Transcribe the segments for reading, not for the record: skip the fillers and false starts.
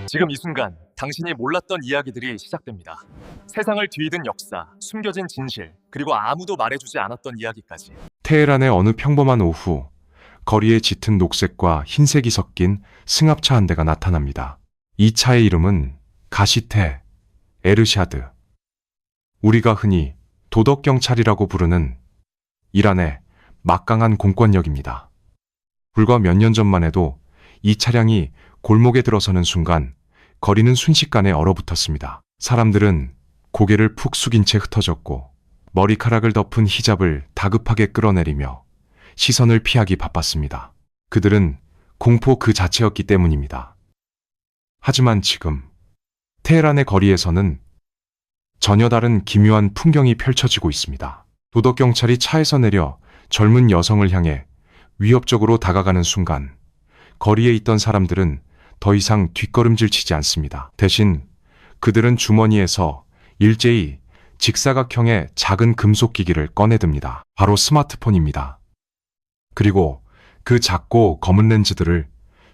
지금 이 순간 당신이 몰랐던 이야기들이 시작됩니다. 세상을 뒤흔든 역사, 숨겨진 진실, 그리고 아무도 말해주지 않았던 이야기까지. 테헤란의 어느 평범한 오후, 거리에 짙은 녹색과 흰색이 섞인 승합차 한 대가 나타납니다. 이 차의 이름은 가시테 에르샤드. 우리가 흔히 도덕경찰이라고 부르는 이란의 막강한 공권력입니다. 불과 몇 년 전만 해도 이 차량이 골목에 들어서는 순간 거리는 순식간에 얼어붙었습니다. 사람들은 고개를 푹 숙인 채 흩어졌고 머리카락을 덮은 히잡을 다급하게 끌어내리며 시선을 피하기 바빴습니다. 그들은 공포 그 자체였기 때문입니다. 하지만 지금 테헤란의 거리에서는 전혀 다른 기묘한 풍경이 펼쳐지고 있습니다. 도덕경찰이 차에서 내려 젊은 여성을 향해 위협적으로 다가가는 순간 거리에 있던 사람들은 더 이상 뒷걸음질 치지 않습니다. 대신 그들은 주머니에서 일제히 직사각형의 작은 금속 기기를 꺼내듭니다. 바로 스마트폰입니다. 그리고 그 작고 검은 렌즈들을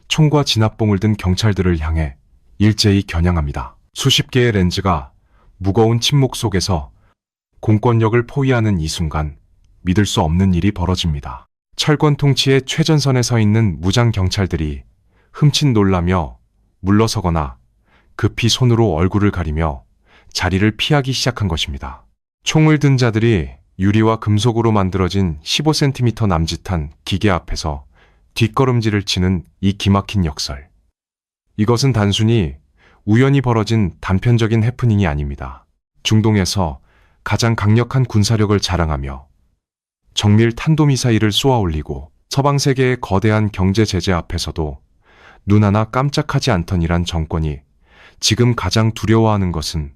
총과 진압봉을 든 경찰들을 향해 일제히 겨냥합니다. 수십 개의 렌즈가 무거운 침묵 속에서 공권력을 포위하는 이 순간 믿을 수 없는 일이 벌어집니다. 철권 통치의 최전선에 서 있는 무장 경찰들이 흠칫 놀라며 물러서거나 급히 손으로 얼굴을 가리며 자리를 피하기 시작한 것입니다. 총을 든 자들이 유리와 금속으로 만들어진 15cm 남짓한 기계 앞에서 뒷걸음질을 치는 이 기막힌 역설. 이것은 단순히 우연히 벌어진 단편적인 해프닝이 아닙니다. 중동에서 가장 강력한 군사력을 자랑하며 정밀 탄도미사일을 쏘아 올리고 서방 세계의 거대한 경제 제재 앞에서도 눈 하나 깜짝하지 않던 이란 정권이 지금 가장 두려워하는 것은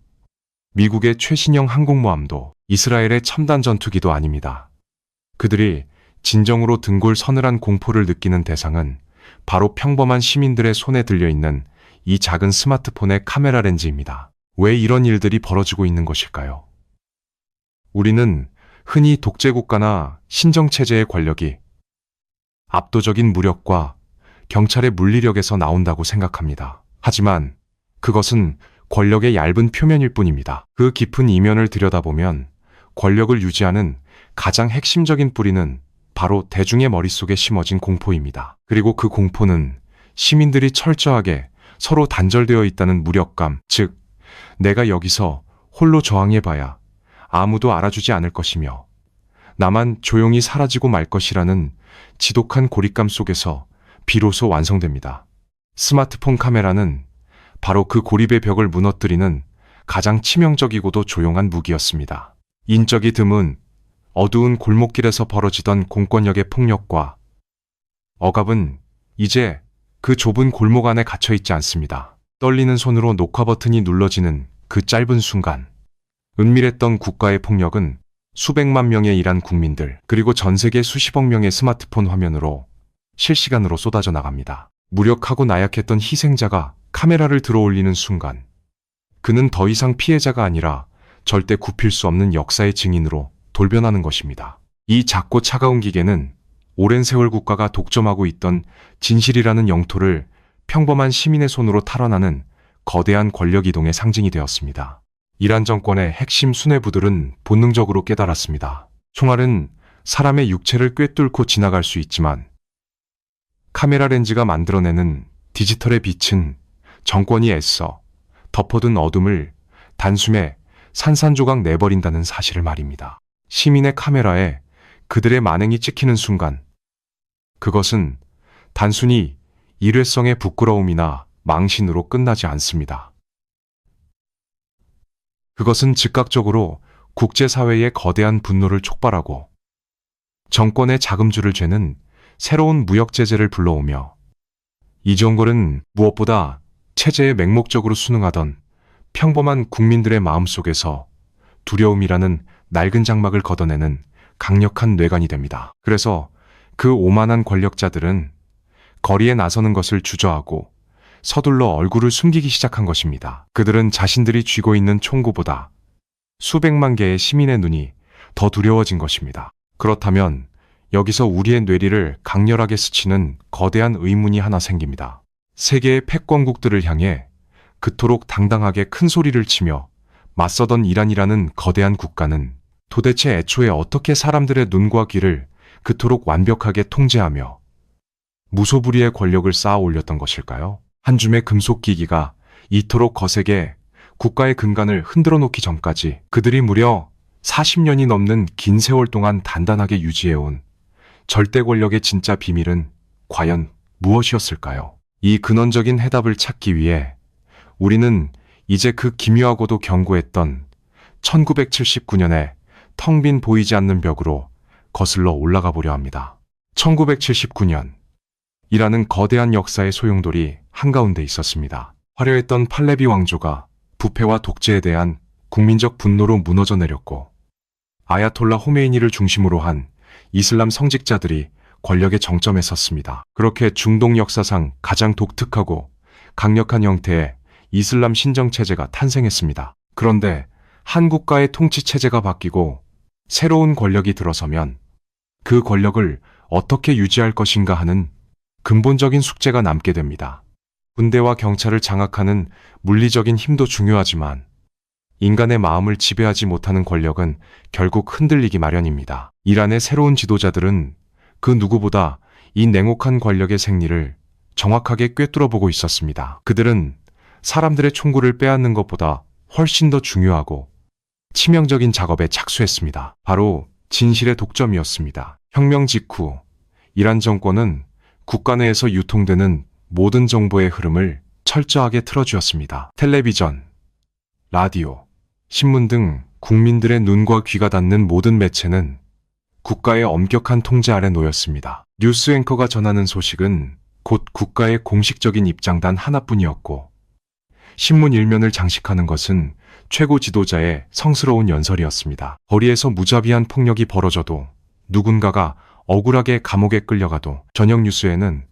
미국의 최신형 항공모함도 이스라엘의 첨단 전투기도 아닙니다. 그들이 진정으로 등골 서늘한 공포를 느끼는 대상은 바로 평범한 시민들의 손에 들려있는 이 작은 스마트폰의 카메라 렌즈입니다. 왜 이런 일들이 벌어지고 있는 것일까요? 우리는 흔히 독재국가나 신정체제의 권력이 압도적인 무력과 경찰의 물리력에서 나온다고 생각합니다. 하지만 그것은 권력의 얇은 표면일 뿐입니다. 그 깊은 이면을 들여다보면 권력을 유지하는 가장 핵심적인 뿌리는 바로 대중의 머릿속에 심어진 공포입니다. 그리고 그 공포는 시민들이 철저하게 서로 단절되어 있다는 무력감, 즉 내가 여기서 홀로 저항해봐야 아무도 알아주지 않을 것이며 나만 조용히 사라지고 말 것이라는 지독한 고립감 속에서 비로소 완성됩니다. 스마트폰 카메라는 바로 그 고립의 벽을 무너뜨리는 가장 치명적이고도 조용한 무기였습니다. 인적이 드문 어두운 골목길에서 벌어지던 공권력의 폭력과 억압은 이제 그 좁은 골목 안에 갇혀있지 않습니다. 떨리는 손으로 녹화 버튼이 눌러지는 그 짧은 순간 은밀했던 국가의 폭력은 수백만 명의 이란 국민들 그리고 전 세계 수십억 명의 스마트폰 화면으로 실시간으로 쏟아져 나갑니다. 무력하고 나약했던 희생자가 카메라를 들어올리는 순간 그는 더 이상 피해자가 아니라 절대 굽힐 수 없는 역사의 증인으로 돌변하는 것입니다. 이 작고 차가운 기계는 오랜 세월 국가가 독점하고 있던 진실이라는 영토를 평범한 시민의 손으로 탈환하는 거대한 권력 이동의 상징이 되었습니다. 이란 정권의 핵심 수뇌부들은 본능적으로 깨달았습니다. 총알은 사람의 육체를 꿰뚫고 지나갈 수 있지만 카메라 렌즈가 만들어내는 디지털의 빛은 정권이 애써 덮어둔 어둠을 단숨에 산산조각 내버린다는 사실을 말입니다. 시민의 카메라에 그들의 만행이 찍히는 순간 그것은 단순히 일회성의 부끄러움이나 망신으로 끝나지 않습니다. 그것은 즉각적으로 국제사회의 거대한 분노를 촉발하고 정권의 자금줄을 죄는 새로운 무역제재를 불러오며 이 정권은 무엇보다 체제에 맹목적으로 순응하던 평범한 국민들의 마음속에서 두려움이라는 낡은 장막을 걷어내는 강력한 뇌관이 됩니다. 그래서 그 오만한 권력자들은 거리에 나서는 것을 주저하고 서둘러 얼굴을 숨기기 시작한 것입니다. 그들은 자신들이 쥐고 있는 총구보다 수백만 개의 시민의 눈이 더 두려워진 것입니다. 그렇다면 여기서 우리의 뇌리를 강렬하게 스치는 거대한 의문이 하나 생깁니다. 세계의 패권국들을 향해 그토록 당당하게 큰 소리를 치며 맞서던 이란이라는 거대한 국가는 도대체 애초에 어떻게 사람들의 눈과 귀를 그토록 완벽하게 통제하며 무소불위의 권력을 쌓아 올렸던 것일까요? 한 줌의 금속 기기가 이토록 거세게 국가의 근간을 흔들어 놓기 전까지 그들이 무려 40년이 넘는 긴 세월 동안 단단하게 유지해온 절대 권력의 진짜 비밀은 과연 무엇이었을까요? 이 근원적인 해답을 찾기 위해 우리는 이제 그 기묘하고도 견고했던 1979년에 텅 빈 보이지 않는 벽으로 거슬러 올라가 보려 합니다. 1979년, 이라는 거대한 역사의 소용돌이 한가운데 있었습니다. 화려했던 팔레비 왕조가 부패와 독재에 대한 국민적 분노로 무너져 내렸고, 아야톨라 호메이니를 중심으로 한 이슬람 성직자들이 권력의 정점에 섰습니다. 그렇게 중동 역사상 가장 독특하고 강력한 형태의 이슬람 신정체제가 탄생했습니다. 그런데 한 국가의 통치체제가 바뀌고 새로운 권력이 들어서면 그 권력을 어떻게 유지할 것인가 하는 근본적인 숙제가 남게 됩니다. 군대와 경찰을 장악하는 물리적인 힘도 중요하지만 인간의 마음을 지배하지 못하는 권력은 결국 흔들리기 마련입니다. 이란의 새로운 지도자들은 그 누구보다 이 냉혹한 권력의 생리를 정확하게 꿰뚫어보고 있었습니다. 그들은 사람들의 총구를 빼앗는 것보다 훨씬 더 중요하고 치명적인 작업에 착수했습니다. 바로 진실의 독점이었습니다. 혁명 직후 이란 정권은 국가 내에서 유통되는 모든 정보의 흐름을 철저하게 틀어주었습니다. 텔레비전, 라디오, 신문 등 국민들의 눈과 귀가 닿는 모든 매체는 국가의 엄격한 통제 아래 놓였습니다. 뉴스 앵커가 전하는 소식은 곧 국가의 공식적인 입장단 하나뿐이었고, 신문 일면을 장식하는 것은 최고 지도자의 성스러운 연설이었습니다. 거리에서 무자비한 폭력이 벌어져도, 누군가가 억울하게 감옥에 끌려가도 저녁 뉴스에는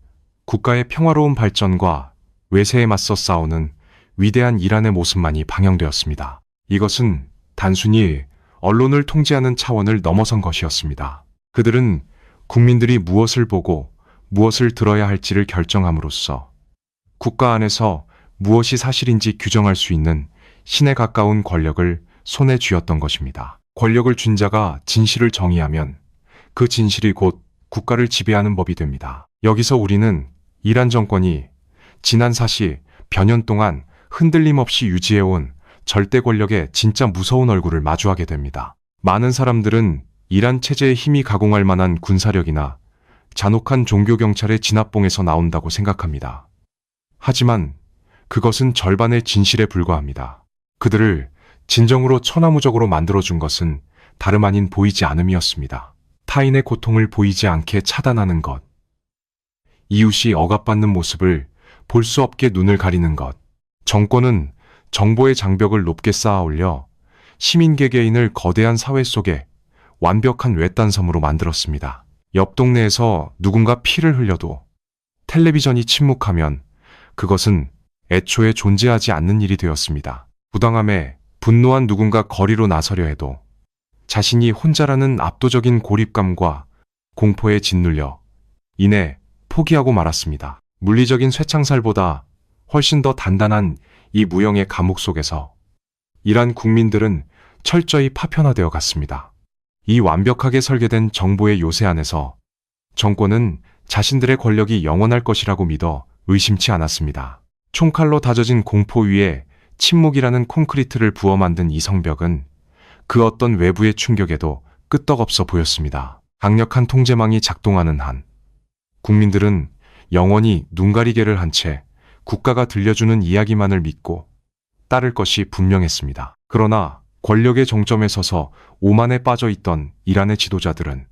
국가의 평화로운 발전과 외세에 맞서 싸우는 위대한 이란의 모습만이 방영되었습니다. 이것은 단순히 언론을 통제하는 차원을 넘어선 것이었습니다. 그들은 국민들이 무엇을 보고 무엇을 들어야 할지를 결정함으로써 국가 안에서 무엇이 사실인지 규정할 수 있는 신에 가까운 권력을 손에 쥐었던 것입니다. 권력을 쥔 자가 진실을 정의하면 그 진실이 곧 국가를 지배하는 법이 됩니다. 여기서 우리는 이란 정권이 지난 40여년 동안 흔들림 없이 유지해온 절대 권력의 진짜 무서운 얼굴을 마주하게 됩니다. 많은 사람들은 이란 체제의 힘이 가공할 만한 군사력이나 잔혹한 종교경찰의 진압봉에서 나온다고 생각합니다. 하지만 그것은 절반의 진실에 불과합니다. 그들을 진정으로 천하무적으로 만들어준 것은 다름 아닌 보이지 않음이었습니다. 타인의 고통을 보이지 않게 차단하는 것, 이웃이 억압받는 모습을 볼 수 없게 눈을 가리는 것, 정권은 정보의 장벽을 높게 쌓아 올려 시민 개개인을 거대한 사회 속에 완벽한 외딴 섬으로 만들었습니다. 옆 동네에서 누군가 피를 흘려도 텔레비전이 침묵하면 그것은 애초에 존재하지 않는 일이 되었습니다. 부당함에 분노한 누군가 거리로 나서려 해도 자신이 혼자라는 압도적인 고립감과 공포에 짓눌려 이내 포기하고 말았습니다. 물리적인 쇠창살보다 훨씬 더 단단한 이 무형의 감옥 속에서 이란 국민들은 철저히 파편화되어 갔습니다. 이 완벽하게 설계된 정보의 요새 안에서 정권은 자신들의 권력이 영원할 것이라고 믿어 의심치 않았습니다. 총칼로 다져진 공포 위에 침묵이라는 콘크리트를 부어 만든 이 성벽은 그 어떤 외부의 충격에도 끄떡없어 보였습니다. 강력한 통제망이 작동하는 한 국민들은 영원히 눈가리개를 한 채 국가가 들려주는 이야기만을 믿고 따를 것이 분명했습니다. 그러나 권력의 정점에 서서 오만에 빠져 있던 이란의 지도자들은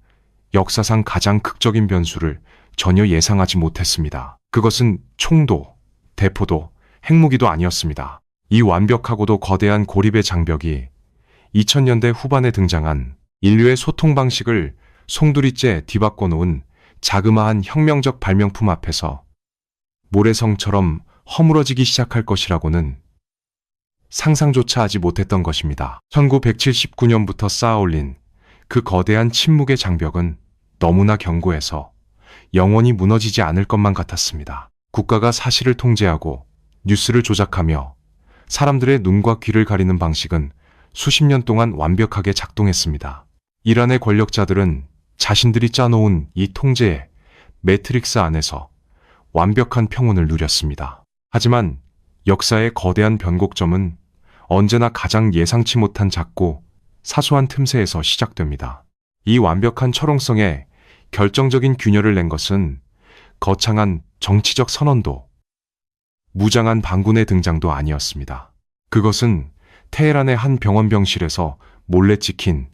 역사상 가장 극적인 변수를 전혀 예상하지 못했습니다. 그것은 총도, 대포도, 핵무기도 아니었습니다. 이 완벽하고도 거대한 고립의 장벽이 2000년대 후반에 등장한 인류의 소통 방식을 송두리째 뒤바꿔 놓은 자그마한 혁명적 발명품 앞에서 모래성처럼 허물어지기 시작할 것이라고는 상상조차 하지 못했던 것입니다. 1979년부터 쌓아올린 그 거대한 침묵의 장벽은 너무나 견고해서 영원히 무너지지 않을 것만 같았습니다. 국가가 사실을 통제하고 뉴스를 조작하며 사람들의 눈과 귀를 가리는 방식은 수십 년 동안 완벽하게 작동했습니다. 이란의 권력자들은 자신들이 짜놓은 이 통제의 매트릭스 안에서 완벽한 평온을 누렸습니다. 하지만 역사의 거대한 변곡점은 언제나 가장 예상치 못한 작고 사소한 틈새에서 시작됩니다. 이 완벽한 철옹성에 결정적인 균열을 낸 것은 거창한 정치적 선언도, 무장한 반군의 등장도 아니었습니다. 그것은 테헤란의 한 병원 병실에서 몰래 찍힌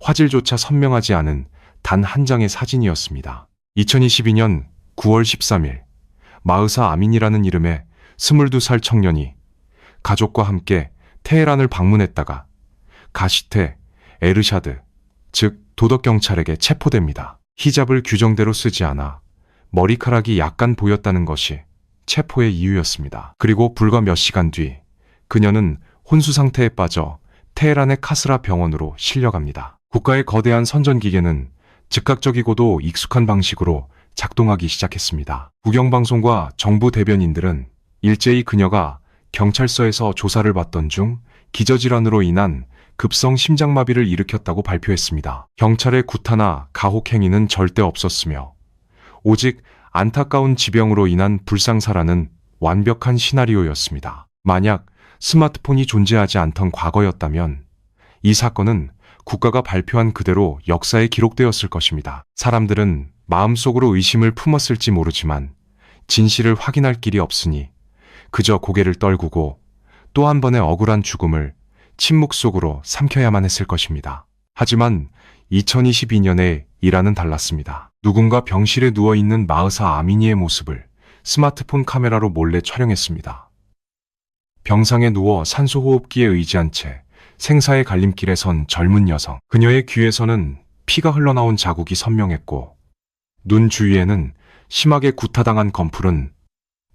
화질조차 선명하지 않은 단 한 장의 사진이었습니다. 2022년 9월 13일, 마흐사 아민이라는 이름의 22살 청년이 가족과 함께 테헤란을 방문했다가 가시테 에르샤드, 즉 도덕경찰에게 체포됩니다. 히잡을 규정대로 쓰지 않아 머리카락이 약간 보였다는 것이 체포의 이유였습니다. 그리고 불과 몇 시간 뒤 그녀는 혼수 상태에 빠져 테헤란의 카스라 병원으로 실려갑니다. 국가의 거대한 선전기계는 즉각적이고도 익숙한 방식으로 작동하기 시작했습니다. 국영방송과 정부 대변인들은 일제히 그녀가 경찰서에서 조사를 받던 중 기저질환으로 인한 급성 심장마비를 일으켰다고 발표했습니다. 경찰의 구타나 가혹 행위는 절대 없었으며 오직 안타까운 지병으로 인한 불상사라는 완벽한 시나리오였습니다. 만약 스마트폰이 존재하지 않던 과거였다면 이 사건은 국가가 발표한 그대로 역사에 기록되었을 것입니다. 사람들은 마음속으로 의심을 품었을지 모르지만 진실을 확인할 길이 없으니 그저 고개를 떨구고 또 한 번의 억울한 죽음을 침묵 속으로 삼켜야만 했을 것입니다. 하지만 2022년에 이란은 달랐습니다. 누군가 병실에 누워있는 마흐사 아미니의 모습을 스마트폰 카메라로 몰래 촬영했습니다. 병상에 누워 산소호흡기에 의지한 채 생사의 갈림길에 선 젊은 여성. 그녀의 귀에서는 피가 흘러나온 자국이 선명했고 눈 주위에는 심하게 구타당한 검풀은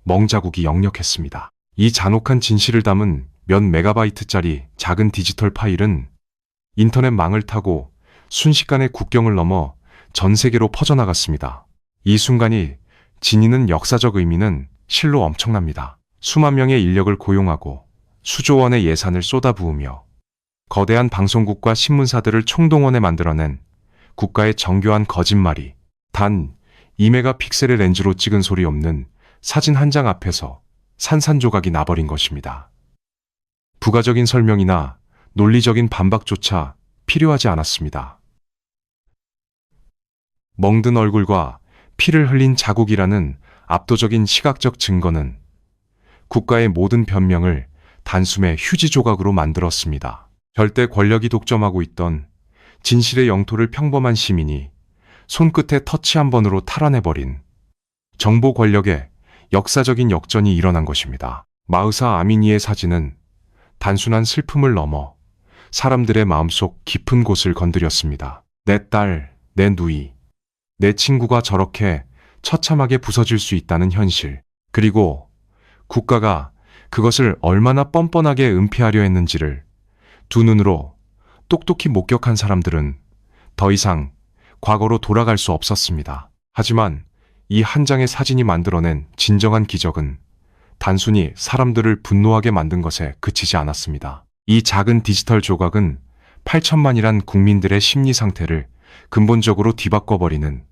멍자국이 역력했습니다. 이 잔혹한 진실을 담은 몇 메가바이트짜리 작은 디지털 파일은 인터넷망을 타고 순식간에 국경을 넘어 전 세계로 퍼져나갔습니다. 이 순간이 지니는 역사적 의미는 실로 엄청납니다. 수만 명의 인력을 고용하고 수조 원의 예산을 쏟아부으며 거대한 방송국과 신문사들을 총동원해 만들어낸 국가의 정교한 거짓말이 단 2메가픽셀의 렌즈로 찍은 소리 없는 사진 한 장 앞에서 산산조각이 나버린 것입니다. 부가적인 설명이나 논리적인 반박조차 필요하지 않았습니다. 멍든 얼굴과 피를 흘린 자국이라는 압도적인 시각적 증거는 국가의 모든 변명을 단숨에 휴지 조각으로 만들었습니다. 절대 권력이 독점하고 있던 진실의 영토를 평범한 시민이 손끝에 터치 한 번으로 탈환해버린 정보 권력의 역사적인 역전이 일어난 것입니다. 마흐사 아미니의 사진은 단순한 슬픔을 넘어 사람들의 마음속 깊은 곳을 건드렸습니다. 내 딸, 내 누이, 내 친구가 저렇게 처참하게 부서질 수 있다는 현실, 그리고 국가가 그것을 얼마나 뻔뻔하게 은폐하려 했는지를 두 눈으로 똑똑히 목격한 사람들은 더 이상 과거로 돌아갈 수 없었습니다. 하지만 이 한 장의 사진이 만들어낸 진정한 기적은 단순히 사람들을 분노하게 만든 것에 그치지 않았습니다. 이 작은 디지털 조각은 8천만이란 국민들의 심리 상태를 근본적으로 뒤바꿔버리는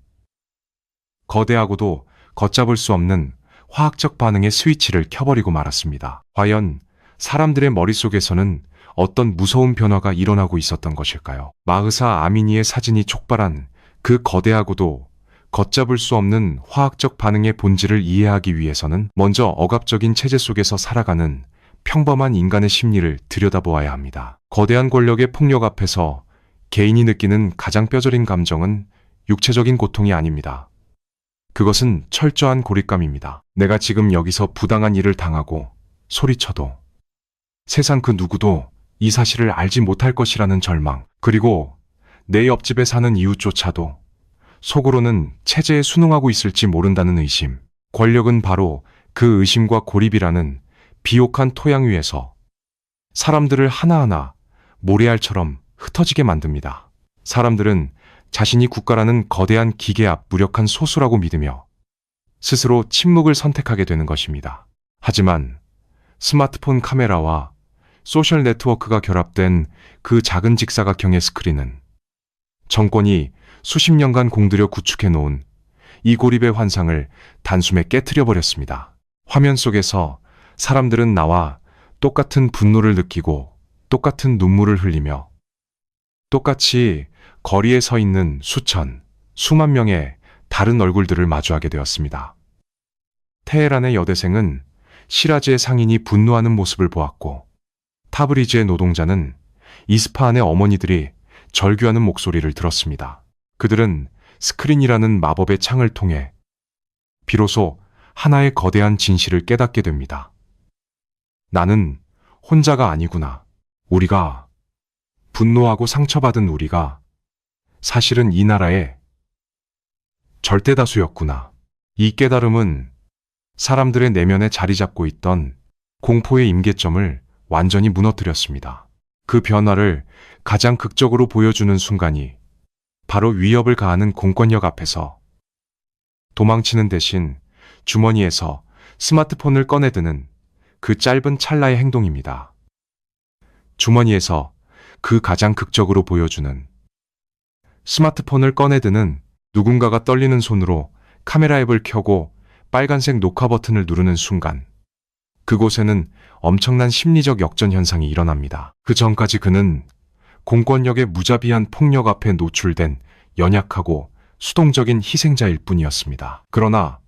거대하고도 걷잡을 수 없는 화학적 반응의 스위치를 켜버리고 말았습니다. 과연 사람들의 머릿속에서는 어떤 무서운 변화가 일어나고 있었던 것일까요? 마흐사 아미니의 사진이 촉발한 그 거대하고도 걷잡을 수 없는 화학적 반응의 본질을 이해하기 위해서는 먼저 억압적인 체제 속에서 살아가는 평범한 인간의 심리를 들여다보아야 합니다. 거대한 권력의 폭력 앞에서 개인이 느끼는 가장 뼈저린 감정은 육체적인 고통이 아닙니다. 그것은 철저한 고립감입니다. 내가 지금 여기서 부당한 일을 당하고 소리쳐도 세상 그 누구도 이 사실을 알지 못할 것이라는 절망, 그리고 내 옆집에 사는 이웃조차도 속으로는 체제에 순응하고 있을지 모른다는 의심. 권력은 바로 그 의심과 고립이라는 비옥한 토양 위에서 사람들을 하나하나 모래알처럼 흩어지게 만듭니다. 사람들은 자신이 국가라는 거대한 기계 앞 무력한 소수라고 믿으며 스스로 침묵을 선택하게 되는 것입니다. 하지만 스마트폰 카메라와 소셜 네트워크가 결합된 그 작은 직사각형의 스크린은 정권이 수십 년간 공들여 구축해 놓은 이 고립의 환상을 단숨에 깨트려 버렸습니다. 화면 속에서 사람들은 나와 똑같은 분노를 느끼고 똑같은 눈물을 흘리며 똑같이 거리에 서 있는 수천, 수만 명의 다른 얼굴들을 마주하게 되었습니다. 테헤란의 여대생은 시라즈의 상인이 분노하는 모습을 보았고 타브리즈의 노동자는 이스파한의 어머니들이 절규하는 목소리를 들었습니다. 그들은 스크린이라는 마법의 창을 통해 비로소 하나의 거대한 진실을 깨닫게 됩니다. 나는 혼자가 아니구나. 우리가, 분노하고 상처받은 우리가 사실은 이 나라의 절대다수였구나. 이 깨달음은 사람들의 내면에 자리 잡고 있던 공포의 임계점을 완전히 무너뜨렸습니다. 그 변화를 가장 극적으로 보여주는 순간이 바로 위협을 가하는 공권력 앞에서 도망치는 대신 주머니에서 스마트폰을 꺼내드는 그 짧은 찰나의 행동입니다. 주머니에서 그 가장 극적으로 보여주는 스마트폰을 꺼내드는 누군가가 떨리는 손으로 카메라 앱을 켜고 빨간색 녹화 버튼을 누르는 순간 그곳에는 엄청난 심리적 역전 현상이 일어납니다. 그 전까지 그는 공권력의 무자비한 폭력 앞에 노출된 연약하고 수동적인 희생자일 뿐이었습니다. 그러나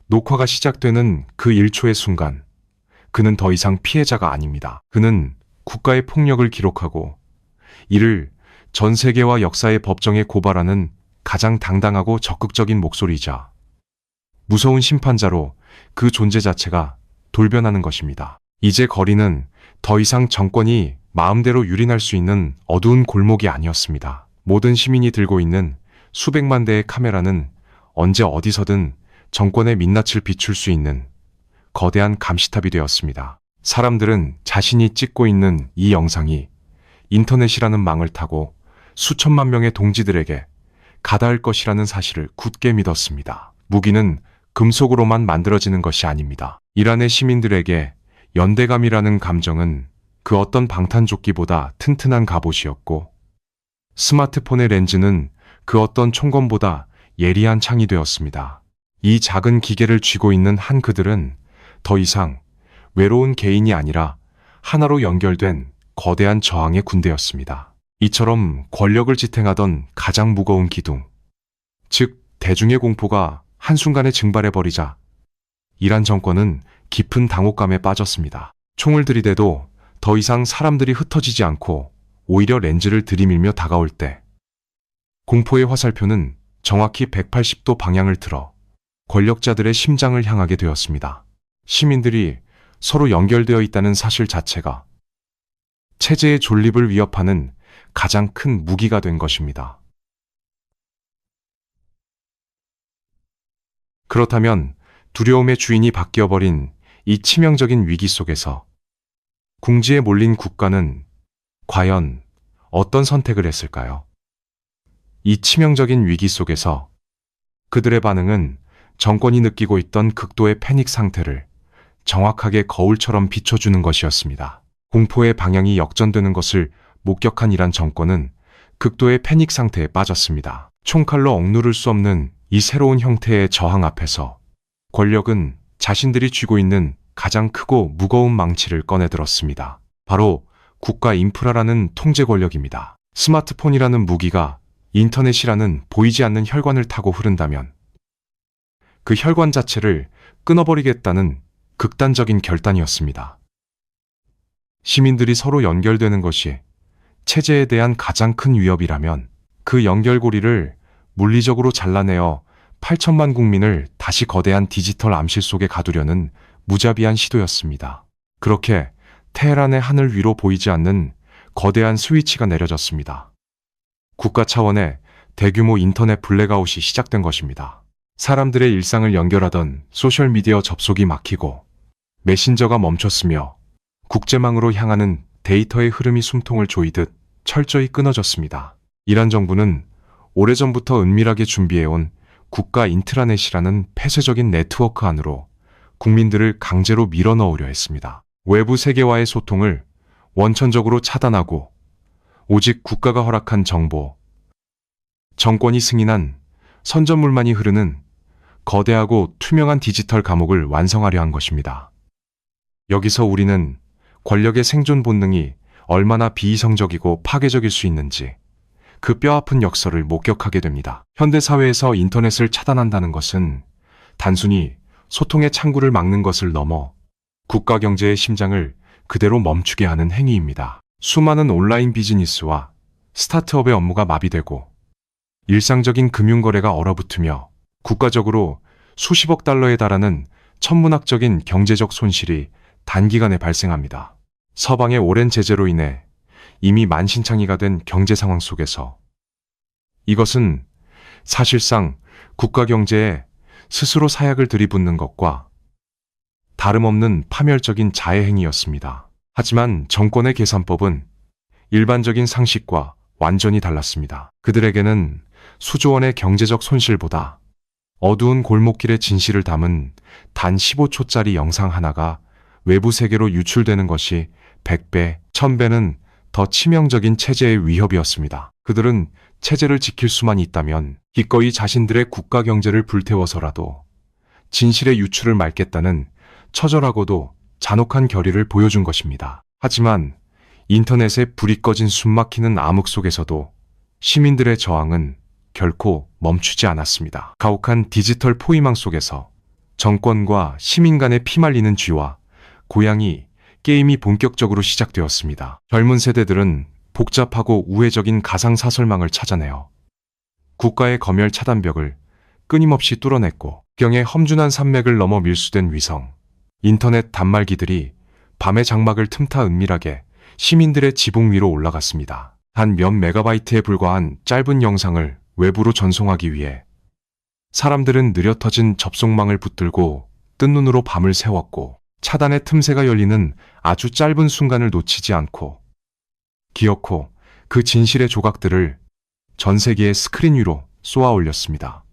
녹화가 시작되는 그 1초의 순간 그는 더 이상 피해자가 아닙니다. 그는 국가의 폭력을 기록하고 이를 전 세계와 역사의 법정에 고발하는 가장 당당하고 적극적인 목소리이자 무서운 심판자로 그 존재 자체가 돌변하는 것입니다. 이제 거리는 더 이상 정권이 마음대로 유린할 수 있는 어두운 골목이 아니었습니다. 모든 시민이 들고 있는 수백만 대의 카메라는 언제 어디서든 정권의 민낯을 비출 수 있는 거대한 감시탑이 되었습니다. 사람들은 자신이 찍고 있는 이 영상이 인터넷이라는 망을 타고 수천만 명의 동지들에게 가닿을 것이라는 사실을 굳게 믿었습니다. 무기는 금속으로만 만들어지는 것이 아닙니다. 이란의 시민들에게 연대감이라는 감정은 그 어떤 방탄조끼보다 튼튼한 갑옷이었고 스마트폰의 렌즈는 그 어떤 총검보다 예리한 창이 되었습니다. 이 작은 기계를 쥐고 있는 한 그들은 더 이상 외로운 개인이 아니라 하나로 연결된 거대한 저항의 군대였습니다. 이처럼 권력을 지탱하던 가장 무거운 기둥, 즉 대중의 공포가 한순간에 증발해버리자 이란 정권은 깊은 당혹감에 빠졌습니다. 총을 들이대도 더 이상 사람들이 흩어지지 않고 오히려 렌즈를 들이밀며 다가올 때 공포의 화살표는 정확히 180도 방향을 틀어 권력자들의 심장을 향하게 되었습니다. 시민들이 서로 연결되어 있다는 사실 자체가 체제의 존립을 위협하는 가장 큰 무기가 된 것입니다. 그렇다면 두려움의 주인이 바뀌어버린 이 치명적인 위기 속에서 궁지에 몰린 국가는 과연 어떤 선택을 했을까요? 이 치명적인 위기 속에서 그들의 반응은 정권이 느끼고 있던 극도의 패닉 상태를 정확하게 거울처럼 비춰주는 것이었습니다. 공포의 방향이 역전되는 것을 목격한 이란 정권은 극도의 패닉 상태에 빠졌습니다. 총칼로 억누를 수 없는 이 새로운 형태의 저항 앞에서 권력은 자신들이 쥐고 있는 가장 크고 무거운 망치를 꺼내들었습니다. 바로 국가 인프라라는 통제 권력입니다. 스마트폰이라는 무기가 인터넷이라는 보이지 않는 혈관을 타고 흐른다면 그 혈관 자체를 끊어버리겠다는 극단적인 결단이었습니다. 시민들이 서로 연결되는 것이 체제에 대한 가장 큰 위협이라면 그 연결고리를 물리적으로 잘라내어 8천만 국민을 다시 거대한 디지털 암실 속에 가두려는 무자비한 시도였습니다. 그렇게 테헤란의 하늘 위로 보이지 않는 거대한 스위치가 내려졌습니다. 국가 차원의 대규모 인터넷 블랙아웃이 시작된 것입니다. 사람들의 일상을 연결하던 소셜미디어 접속이 막히고 메신저가 멈췄으며 국제망으로 향하는 데이터의 흐름이 숨통을 조이듯 철저히 끊어졌습니다. 이란 정부는 오래전부터 은밀하게 준비해온 국가 인트라넷이라는 폐쇄적인 네트워크 안으로 국민들을 강제로 밀어넣으려 했습니다. 외부 세계와의 소통을 원천적으로 차단하고 오직 국가가 허락한 정보, 정권이 승인한 선전물만이 흐르는 거대하고 투명한 디지털 감옥을 완성하려 한 것입니다. 여기서 우리는 권력의 생존 본능이 얼마나 비이성적이고 파괴적일 수 있는지 그 뼈아픈 역설을 목격하게 됩니다. 현대사회에서 인터넷을 차단한다는 것은 단순히 소통의 창구를 막는 것을 넘어 국가 경제의 심장을 그대로 멈추게 하는 행위입니다. 수많은 온라인 비즈니스와 스타트업의 업무가 마비되고 일상적인 금융거래가 얼어붙으며 국가적으로 수십억 달러에 달하는 천문학적인 경제적 손실이 단기간에 발생합니다. 서방의 오랜 제재로 인해 이미 만신창이가 된 경제 상황 속에서 이것은 사실상 국가 경제에 스스로 사약을 들이붓는 것과 다름없는 파멸적인 자해 행위였습니다. 하지만 정권의 계산법은 일반적인 상식과 완전히 달랐습니다. 그들에게는 수조 원의 경제적 손실보다 어두운 골목길의 진실을 담은 단 15초짜리 영상 하나가 외부 세계로 유출되는 것이 100배, 1000배는 더 치명적인 체제의 위협이었습니다. 그들은 체제를 지킬 수만 있다면 기꺼이 자신들의 국가 경제를 불태워서라도 진실의 유출을 막겠다는 처절하고도 잔혹한 결의를 보여준 것입니다. 하지만 인터넷에 불이 꺼진 숨막히는 암흑 속에서도 시민들의 저항은 결코 멈추지 않았습니다. 가혹한 디지털 포위망 속에서 정권과 시민 간의 피말리는 쥐와 고양이 게임이 본격적으로 시작되었습니다. 젊은 세대들은 복잡하고 우회적인 가상사설망을 찾아내어 국가의 검열 차단벽을 끊임없이 뚫어냈고 경의 험준한 산맥을 넘어 밀수된 위성, 인터넷 단말기들이 밤의 장막을 틈타 은밀하게 시민들의 지붕 위로 올라갔습니다. 단 몇 메가바이트에 불과한 짧은 영상을 외부로 전송하기 위해 사람들은 느려 터진 접속망을 붙들고 뜬 눈으로 밤을 새웠고 차단의 틈새가 열리는 아주 짧은 순간을 놓치지 않고 기어코 그 진실의 조각들을 전 세계의 스크린 위로 쏘아 올렸습니다.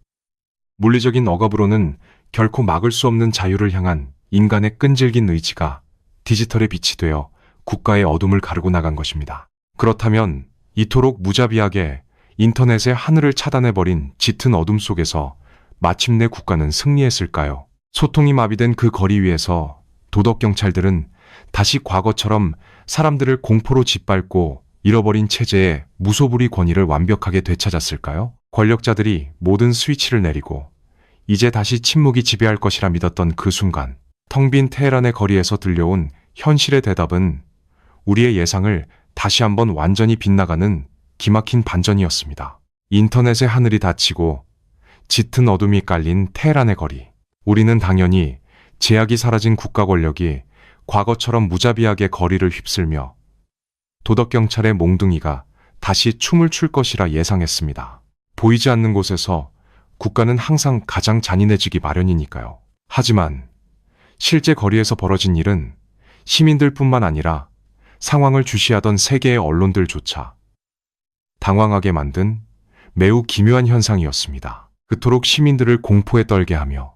물리적인 억압으로는 결코 막을 수 없는 자유를 향한 인간의 끈질긴 의지가 디지털의 빛이 되어 국가의 어둠을 가르고 나간 것입니다. 그렇다면 이토록 무자비하게 인터넷의 하늘을 차단해버린 짙은 어둠 속에서 마침내 국가는 승리했을까요? 소통이 마비된 그 거리 위에서 도덕경찰들은 다시 과거처럼 사람들을 공포로 짓밟고 잃어버린 체제의 무소불위 권위를 완벽하게 되찾았을까요? 권력자들이 모든 스위치를 내리고 이제 다시 침묵이 지배할 것이라 믿었던 그 순간 텅 빈 테헤란의 거리에서 들려온 현실의 대답은 우리의 예상을 다시 한번 완전히 빗나가는 기막힌 반전이었습니다. 인터넷의 하늘이 닫히고 짙은 어둠이 깔린 테헤란의 거리. 우리는 당연히 제약이 사라진 국가 권력이 과거처럼 무자비하게 거리를 휩쓸며 도덕경찰의 몽둥이가 다시 춤을 출 것이라 예상했습니다. 보이지 않는 곳에서 국가는 항상 가장 잔인해지기 마련이니까요. 하지만 실제 거리에서 벌어진 일은 시민들뿐만 아니라 상황을 주시하던 세계의 언론들조차 당황하게 만든 매우 기묘한 현상이었습니다. 그토록 시민들을 공포에 떨게 하며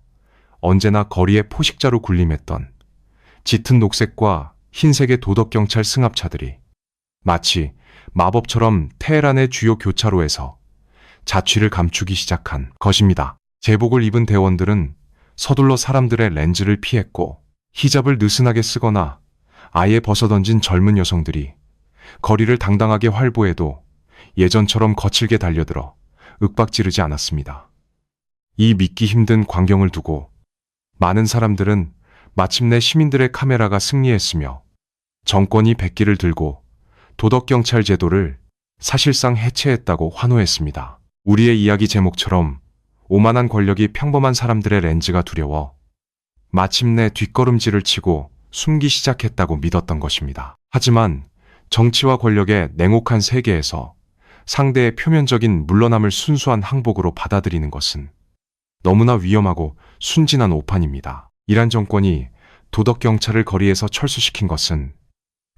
언제나 거리의 포식자로 군림했던 짙은 녹색과 흰색의 도덕경찰 승합차들이 마치 마법처럼 테헤란의 주요 교차로에서 자취를 감추기 시작한 것입니다. 제복을 입은 대원들은 서둘러 사람들의 렌즈를 피했고 히잡을 느슨하게 쓰거나 아예 벗어던진 젊은 여성들이 거리를 당당하게 활보해도 예전처럼 거칠게 달려들어 윽박지르지 않았습니다. 이 믿기 힘든 광경을 두고 많은 사람들은 마침내 시민들의 카메라가 승리했으며 정권이 백기를 들고 도덕경찰 제도를 사실상 해체했다고 환호했습니다. 우리의 이야기 제목처럼 오만한 권력이 평범한 사람들의 렌즈가 두려워 마침내 뒷걸음질을 치고 숨기 시작했다고 믿었던 것입니다. 하지만 정치와 권력의 냉혹한 세계에서 상대의 표면적인 물러남을 순수한 항복으로 받아들이는 것은 너무나 위험하고 순진한 오판입니다. 이란 정권이 도덕경찰을 거리에서 철수시킨 것은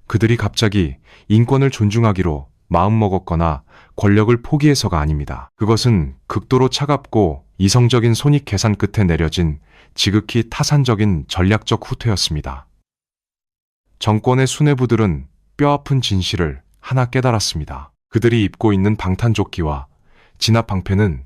그들이 갑자기 인권을 존중하기로 마음먹었거나 권력을 포기해서가 아닙니다. 그것은 극도로 차갑고 이성적인 손익 계산 끝에 내려진 지극히 타산적인 전략적 후퇴였습니다. 정권의 수뇌부들은 뼈아픈 진실을 하나 깨달았습니다. 그들이 입고 있는 방탄조끼와 진압 방패는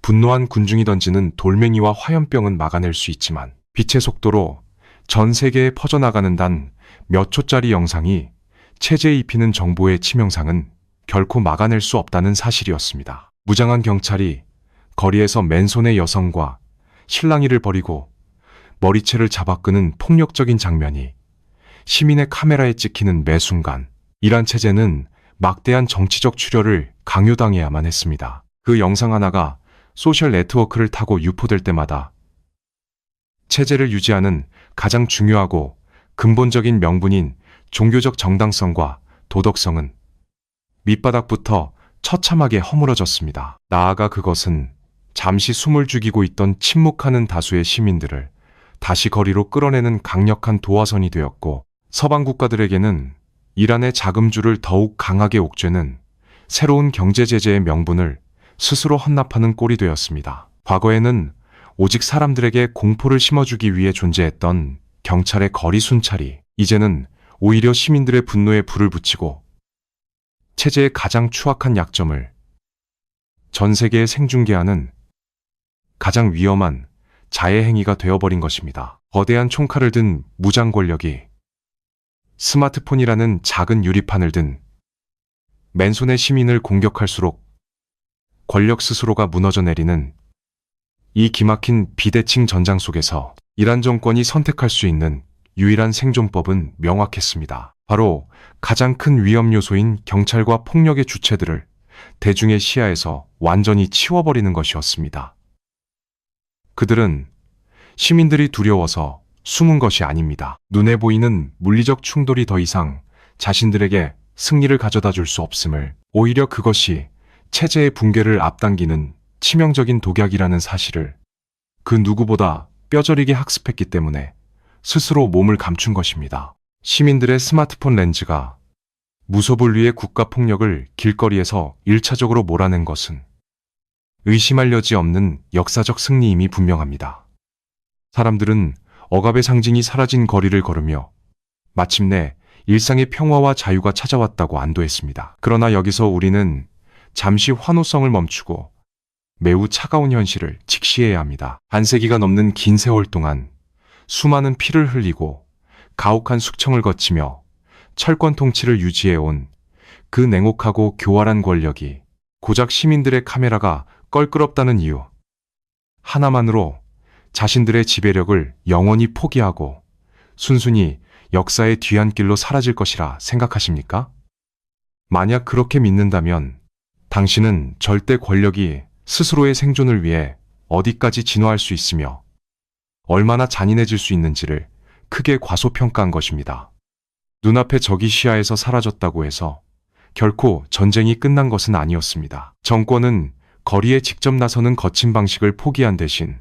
분노한 군중이 던지는 돌멩이와 화염병은 막아낼 수 있지만 빛의 속도로 전 세계에 퍼져나가는 단 몇 초짜리 영상이 체제에 입히는 정보의 치명상은 결코 막아낼 수 없다는 사실이었습니다. 무장한 경찰이 거리에서 맨손의 여성과 실랑이를 벌이고 머리채를 잡아 끄는 폭력적인 장면이 시민의 카메라에 찍히는 매 순간 이란 체제는 막대한 정치적 출혈을 강요당해야만 했습니다. 그 영상 하나가 소셜 네트워크를 타고 유포될 때마다 체제를 유지하는 가장 중요하고 근본적인 명분인 종교적 정당성과 도덕성은 밑바닥부터 처참하게 허물어졌습니다. 나아가 그것은 잠시 숨을 죽이고 있던 침묵하는 다수의 시민들을 다시 거리로 끌어내는 강력한 도화선이 되었고, 서방 국가들에게는 이란의 자금주를 더욱 강하게 옥죄는 새로운 경제 제재의 명분을 스스로 헌납하는 꼴이 되었습니다. 과거에는 오직 사람들에게 공포를 심어주기 위해 존재했던 경찰의 거리 순찰이 이제는 오히려 시민들의 분노에 불을 붙이고 체제의 가장 추악한 약점을 전 세계에 생중계하는 가장 위험한 자해 행위가 되어버린 것입니다. 거대한 총칼을 든 무장 권력이 스마트폰이라는 작은 유리판을 든 맨손의 시민을 공격할수록 권력 스스로가 무너져 내리는 이 기막힌 비대칭 전장 속에서 이란 정권이 선택할 수 있는 유일한 생존법은 명확했습니다. 바로 가장 큰 위험 요소인 경찰과 폭력의 주체들을 대중의 시야에서 완전히 치워버리는 것이었습니다. 그들은 시민들이 두려워서 숨은 것이 아닙니다. 눈에 보이는 물리적 충돌이 더 이상 자신들에게 승리를 가져다 줄 수 없음을, 오히려 그것이 체제의 붕괴를 앞당기는 치명적인 독약이라는 사실을 그 누구보다 뼈저리게 학습했기 때문에 스스로 몸을 감춘 것입니다. 시민들의 스마트폰 렌즈가 무소불위의 국가폭력을 길거리에서 1차적으로 몰아낸 것은 의심할 여지 없는 역사적 승리임이 분명합니다. 사람들은 억압의 상징이 사라진 거리를 걸으며 마침내 일상의 평화와 자유가 찾아왔다고 안도했습니다. 그러나 여기서 우리는 잠시 환호성을 멈추고 매우 차가운 현실을 직시해야 합니다. 반세기가 넘는 긴 세월 동안 수많은 피를 흘리고 가혹한 숙청을 거치며 철권 통치를 유지해온 그 냉혹하고 교활한 권력이 고작 시민들의 카메라가 껄끄럽다는 이유 하나만으로 자신들의 지배력을 영원히 포기하고 순순히 역사의 뒤안길로 사라질 것이라 생각하십니까? 만약 그렇게 믿는다면 당신은 절대 권력이 스스로의 생존을 위해 어디까지 진화할 수 있으며 얼마나 잔인해질 수 있는지를 크게 과소평가한 것입니다. 눈앞에 적이 시야에서 사라졌다고 해서 결코 전쟁이 끝난 것은 아니었습니다. 정권은 거리에 직접 나서는 거친 방식을 포기한 대신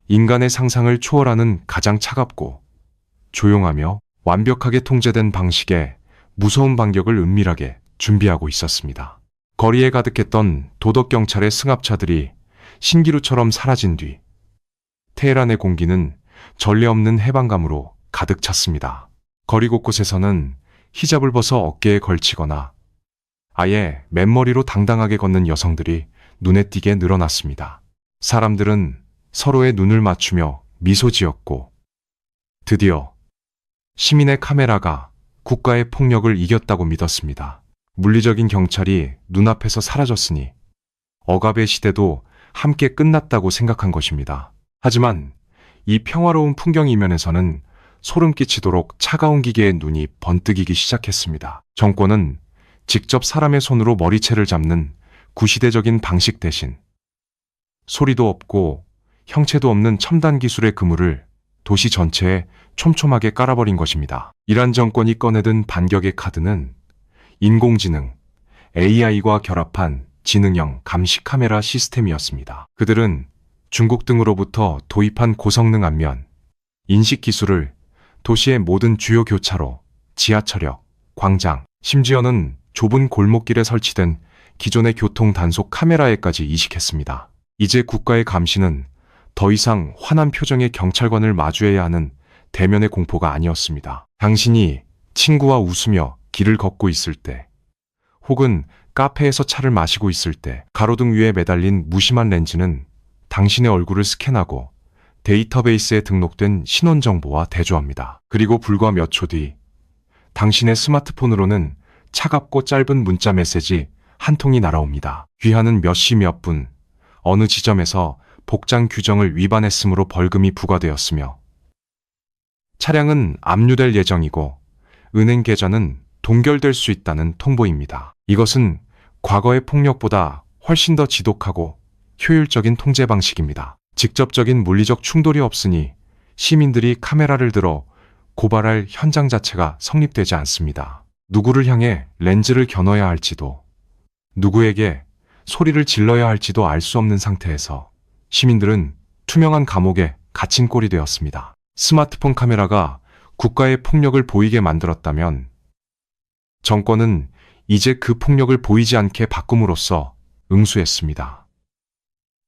인간의 상상을 초월하는 가장 차갑고 조용하며 완벽하게 통제된 방식의 무서운 반격을 은밀하게 준비하고 있었습니다. 거리에 가득했던 도덕경찰의 승합차들이 신기루처럼 사라진 뒤 테헤란의 공기는 전례 없는 해방감으로 가득 찼습니다. 거리 곳곳에서는 히잡을 벗어 어깨에 걸치거나 아예 맨머리로 당당하게 걷는 여성들이 눈에 띄게 늘어났습니다. 사람들은 서로의 눈을 맞추며 미소 지었고 드디어 시민의 카메라가 국가의 폭력을 이겼다고 믿었습니다. 물리적인 경찰이 눈앞에서 사라졌으니 억압의 시대도 함께 끝났다고 생각한 것입니다. 하지만 이 평화로운 풍경 이면에서는 소름 끼치도록 차가운 기계의 눈이 번뜩이기 시작했습니다. 정권은 직접 사람의 손으로 머리채를 잡는 구시대적인 방식 대신 소리도 없고 형체도 없는 첨단 기술의 그물을 도시 전체에 촘촘하게 깔아버린 것입니다. 이란 정권이 꺼내든 반격의 카드는 인공지능, AI와 결합한 지능형 감시 카메라 시스템이었습니다. 그들은 중국 등으로부터 도입한 고성능 안면, 인식 기술을 도시의 모든 주요 교차로, 지하철역, 광장, 심지어는 좁은 골목길에 설치된 기존의 교통 단속 카메라에까지 이식했습니다. 이제 국가의 감시는 더 이상 환한 표정의 경찰관을 마주해야 하는 대면의 공포가 아니었습니다. 당신이 친구와 웃으며 길을 걷고 있을 때, 혹은 카페에서 차를 마시고 있을 때, 가로등 위에 매달린 무심한 렌즈는 당신의 얼굴을 스캔하고 데이터베이스에 등록된 신원 정보와 대조합니다. 그리고 불과 몇 초 뒤, 당신의 스마트폰으로는 차갑고 짧은 문자 메시지 한 통이 날아옵니다. 귀하는 몇 시 몇 분, 어느 지점에서 복장 규정을 위반했으므로 벌금이 부과되었으며, 차량은 압류될 예정이고 은행 계좌는 동결될 수 있다는 통보입니다. 이것은 과거의 폭력보다 훨씬 더 지독하고 효율적인 통제 방식입니다. 직접적인 물리적 충돌이 없으니 시민들이 카메라를 들어 고발할 현장 자체가 성립되지 않습니다. 누구를 향해 렌즈를 겨눠야 할지도, 누구에게 소리를 질러야 할지도 알 수 없는 상태에서 시민들은 투명한 감옥에 갇힌 꼴이 되었습니다. 스마트폰 카메라가 국가의 폭력을 보이게 만들었다면 정권은 이제 그 폭력을 보이지 않게 바꿈으로써 응수했습니다.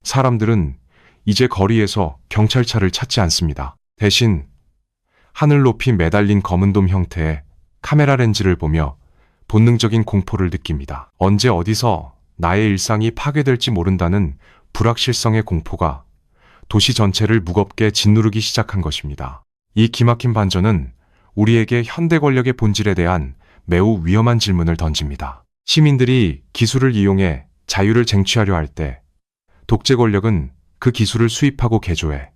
사람들은 이제 거리에서 경찰차를 찾지 않습니다. 대신 하늘 높이 매달린 검은 돔 형태의 카메라 렌즈를 보며 본능적인 공포를 느낍니다. 언제 어디서 나의 일상이 파괴될지 모른다는 불확실성의 공포가 도시 전체를 무겁게 짓누르기 시작한 것입니다. 이 기막힌 반전은 우리에게 현대 권력의 본질에 대한 매우 위험한 질문을 던집니다. 시민들이 기술을 이용해 자유를 쟁취하려 할 때, 독재 권력은 그 기술을 수입하고 개조해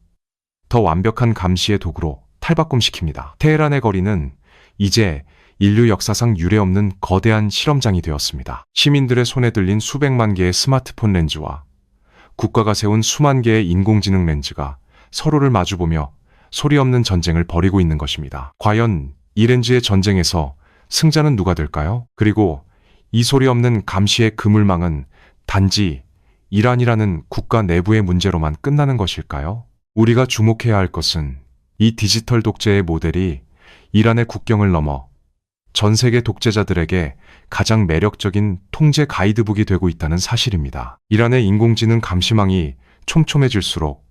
더 완벽한 감시의 도구로 탈바꿈시킵니다. 테헤란의 거리는 이제 인류 역사상 유례없는 거대한 실험장이 되었습니다. 시민들의 손에 들린 수백만 개의 스마트폰 렌즈와 국가가 세운 수만 개의 인공지능 렌즈가 서로를 마주보며 소리 없는 전쟁을 벌이고 있는 것입니다. 과연 이 렌즈의 전쟁에서 승자는 누가 될까요? 그리고 이 소리 없는 감시의 그물망은 단지 이란이라는 국가 내부의 문제로만 끝나는 것일까요? 우리가 주목해야 할 것은 이 디지털 독재의 모델이 이란의 국경을 넘어 전 세계 독재자들에게 가장 매력적인 통제 가이드북이 되고 있다는 사실입니다. 이란의 인공지능 감시망이 촘촘해질수록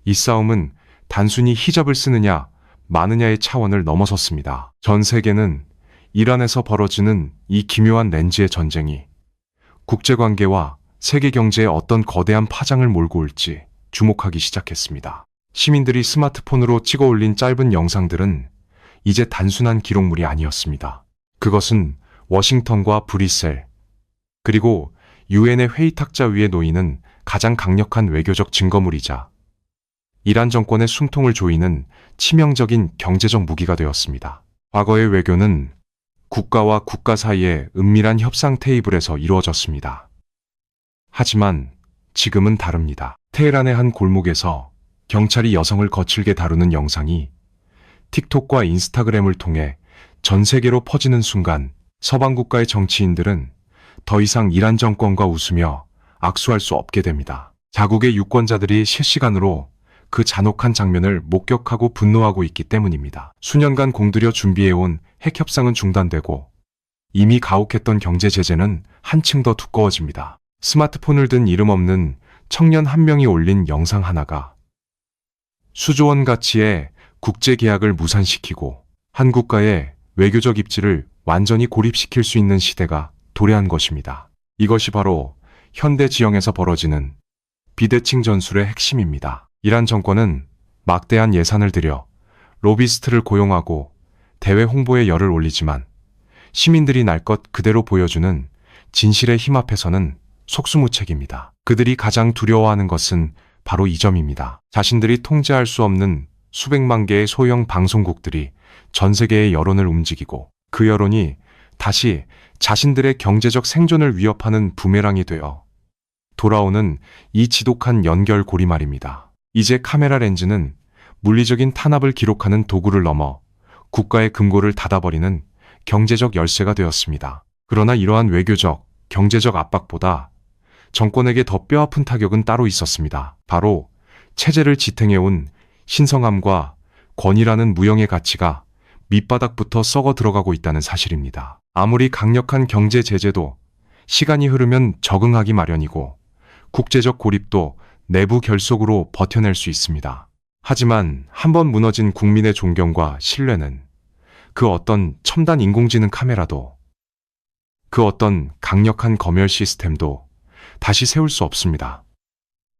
이 싸움은 단순히 히잡을 쓰느냐 마느냐의 차원을 넘어섰습니다. 전 세계는 이란에서 벌어지는 이 기묘한 렌즈의 전쟁이 국제관계와 세계 경제에 어떤 거대한 파장을 몰고 올지 주목하기 시작했습니다. 시민들이 스마트폰으로 찍어 올린 짧은 영상들은 이제 단순한 기록물이 아니었습니다. 그것은 워싱턴과 브뤼셀, 그리고 유엔의 회의 탁자 위에 놓이는 가장 강력한 외교적 증거물이자 이란 정권의 숨통을 조이는 치명적인 경제적 무기가 되었습니다. 과거의 외교는 국가와 국가 사이의 은밀한 협상 테이블에서 이루어졌습니다. 하지만 지금은 다릅니다. 테헤란의 한 골목에서 경찰이 여성을 거칠게 다루는 영상이 틱톡과 인스타그램을 통해 전 세계로 퍼지는 순간 서방 국가의 정치인들은 더 이상 이란 정권과 웃으며 악수할 수 없게 됩니다. 자국의 유권자들이 실시간으로 그 잔혹한 장면을 목격하고 분노하고 있기 때문입니다. 수년간 공들여 준비해온 핵협상은 중단되고 이미 가혹했던 경제 제재는 한층 더 두꺼워집니다. 스마트폰을 든 이름 없는 청년 한 명이 올린 영상 하나가 수조원 가치의 국제 계약을 무산시키고 한 국가의 외교적 입지를 완전히 고립시킬 수 있는 시대가 도래한 것입니다. 이것이 바로 현대 지형에서 벌어지는 비대칭 전술의 핵심입니다. 이란 정권은 막대한 예산을 들여 로비스트를 고용하고 대외 홍보에 열을 올리지만 시민들이 날 것 그대로 보여주는 진실의 힘 앞에서는 속수무책입니다. 그들이 가장 두려워하는 것은 바로 이 점입니다. 자신들이 통제할 수 없는 수백만 개의 소형 방송국들이 전 세계의 여론을 움직이고 그 여론이 다시 자신들의 경제적 생존을 위협하는 부메랑이 되어 돌아오는 이 지독한 연결고리 말입니다. 이제 카메라 렌즈는 물리적인 탄압을 기록하는 도구를 넘어 국가의 금고를 닫아버리는 경제적 열쇠가 되었습니다. 그러나 이러한 외교적, 경제적 압박보다 정권에게 더 뼈아픈 타격은 따로 있었습니다. 바로 체제를 지탱해온 신성함과 권위라는 무형의 가치가 밑바닥부터 썩어 들어가고 있다는 사실입니다. 아무리 강력한 경제 제재도 시간이 흐르면 적응하기 마련이고 국제적 고립도 내부 결속으로 버텨낼 수 있습니다. 하지만 한번 무너진 국민의 존경과 신뢰는 그 어떤 첨단 인공지능 카메라도, 그 어떤 강력한 검열 시스템도 다시 세울 수 없습니다.